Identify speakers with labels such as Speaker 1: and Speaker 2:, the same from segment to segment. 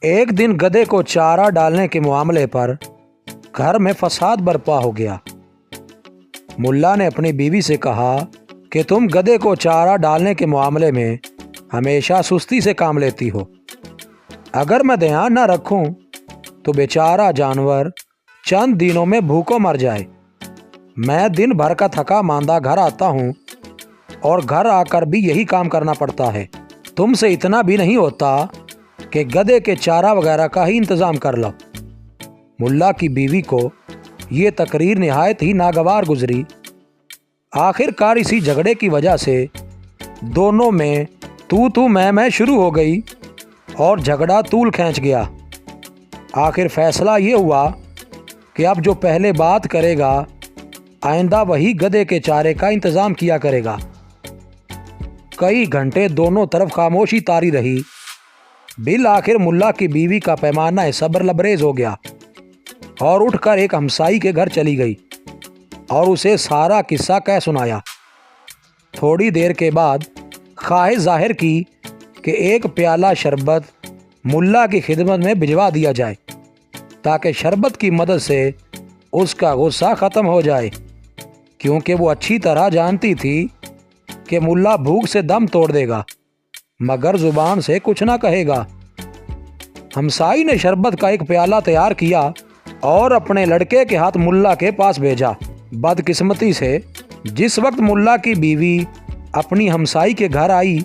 Speaker 1: एक दिन गधे को चारा डालने के मामले पर घर में फसाद बरपा हो गया। मुल्ला ने अपनी बीवी से कहा कि तुम गधे को चारा डालने के मामले में हमेशा सुस्ती से काम लेती हो। अगर मैं ध्यान न रखूं तो बेचारा जानवर चंद दिनों में भूखों मर जाए। मैं दिन भर का थका मांदा घर आता हूं और घर आकर भी यही काम करना पड़ता है। तुमसे इतना भी नहीं होता कि गधे के चारा वगैरह का ही इंतज़ाम कर लो। मुल्ला की बीवी को ये तकरीर निहायत ही नागवार गुजरी। आखिरकार इसी झगड़े की वजह से दोनों में तू मैं शुरू हो गई और झगड़ा तूल खींच गया। आखिर फैसला ये हुआ कि अब जो पहले बात करेगा आइंदा वही गधे के चारे का इंतज़ाम किया करेगा। कई घंटे दोनों तरफ खामोशी तारी रही। बिल आखिर मुल्ला की बीवी का पैमाना सब्र लबरेज हो गया और उठकर एक हमसाई के घर चली गई और उसे सारा किस्सा कह सुनाया। थोड़ी देर के बाद ख्वाहिश जाहिर की कि एक प्याला शरबत मुल्ला की खिदमत में भिजवा दिया जाए ताकि शरबत की मदद से उसका गुस्सा ख़त्म हो जाए, क्योंकि वो अच्छी तरह जानती थी कि मुल्ला भूख से दम तोड़ देगा मगर ज़ुबान से कुछ ना कहेगा। हमसाई ने शरबत का एक प्याला तैयार किया और अपने लड़के के हाथ मुल्ला के पास भेजा। बदकिस्मती से जिस वक्त मुल्ला की बीवी अपनी हमसाई के घर आई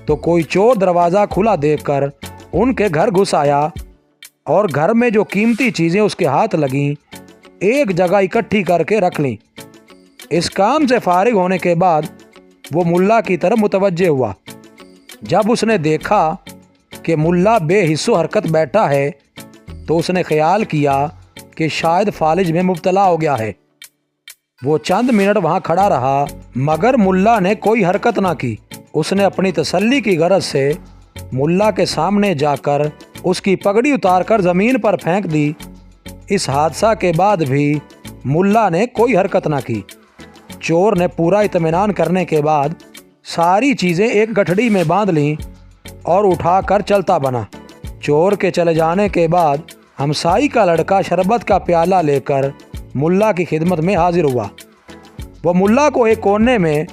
Speaker 1: तो कोई चोर दरवाज़ा खुला देखकर उनके घर घुस आया और घर में जो कीमती चीज़ें उसके हाथ लगीं एक जगह इकट्ठी करके रख लीं। इस काम से फारिग होने के बाद वो मुल्ला की तरफ मुतवज्जे हुआ। जब उसने देखा कि मुल्ला बेहिस्सो हरकत बैठा है तो उसने ख्याल किया कि शायद फालिज में मुब्तला हो गया है। वो चंद मिनट वहाँ खड़ा रहा मगर मुल्ला ने कोई हरकत ना की। उसने अपनी तसल्ली की गरज से मुल्ला के सामने जाकर उसकी पगड़ी उतारकर ज़मीन पर फेंक दी। इस हादसा के बाद भी मुल्ला ने कोई हरकत ना की। चोर ने पूरा इत्मीनान करने के बाद सारी चीज़ें एक गठड़ी में बांध लीं और उठाकर चलता बना। चोर के चले जाने के बाद हमसाई का लड़का शरबत का प्याला लेकर मुल्ला की खिदमत में हाजिर हुआ। वो मुल्ला को एक कोने में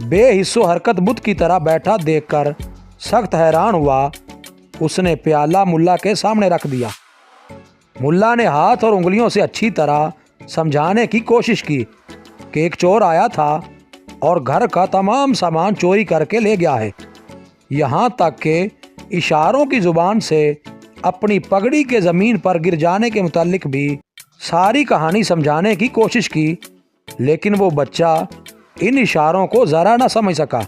Speaker 1: बेहिस्सो हरकत बुत की तरह बैठा देखकर सख्त हैरान हुआ। उसने प्याला मुल्ला के सामने रख दिया। मुल्ला ने हाथ और उंगलियों से अच्छी तरह समझाने की कोशिश की कि एक चोर आया था और घर का तमाम सामान चोरी करके ले गया है। यहाँ तक कि इशारों की ज़ुबान से अपनी पगड़ी के ज़मीन पर गिर जाने के मुतालिक भी सारी कहानी समझाने की कोशिश की, लेकिन वो बच्चा इन इशारों को ज़रा ना समझ सका,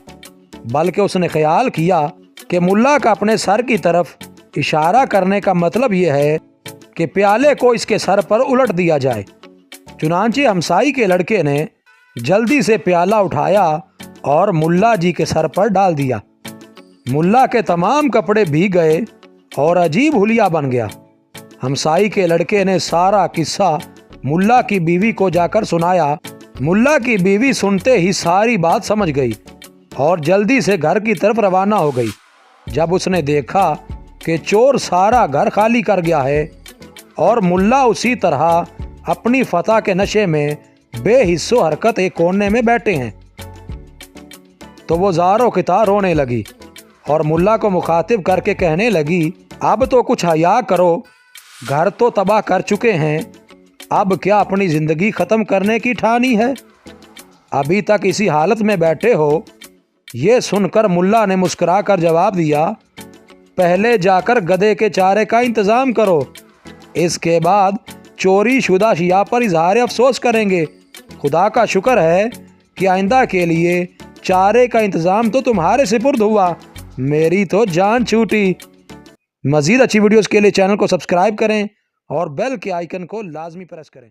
Speaker 1: बल्कि उसने ख्याल किया कि मुल्ला का अपने सर की तरफ इशारा करने का मतलब ये है कि प्याले को इसके सर पर उलट दिया जाए। चुनांचे हमसाई के लड़के ने जल्दी से प्याला उठाया और मुल्ला जी के सर पर डाल दिया। मुल्ला के तमाम कपड़े भीग गए और अजीब हुलिया बन गया। हमसाई के लड़के ने सारा किस्सा मुल्ला की बीवी को जाकर सुनाया। मुल्ला की बीवी सुनते ही सारी बात समझ गई और जल्दी से घर की तरफ रवाना हो गई। जब उसने देखा कि चोर सारा घर खाली कर गया है और मुल्ला उसी तरह अपनी फतह के नशे में बेहिस्सो हरकत एक कोने में बैठे हैं तो वो ज़ारो कितार रोने लगी और मुल्ला को मुखातिब करके कहने लगी, अब तो कुछ हया करो, घर तो तबाह कर चुके हैं, अब क्या अपनी ज़िंदगी ख़त्म करने की ठानी है? अभी तक इसी हालत में बैठे हो। ये सुनकर मुल्ला ने मुस्कुरा कर जवाब दिया, पहले जाकर गधे के चारे का इंतज़ाम करो, इसके बाद चोरी शुदा शिया पर इजहार अफसोस करेंगे। खुदा का शुक्र है कि आइंदा के लिए चारे का इंतज़ाम तो तुम्हारे सिपुर्द हुआ, मेरी तो जान छूटी। मज़ीद अच्छी वीडियोज़ के लिए चैनल को सब्सक्राइब करें और बेल के आइकन को लाजमी प्रेस करें।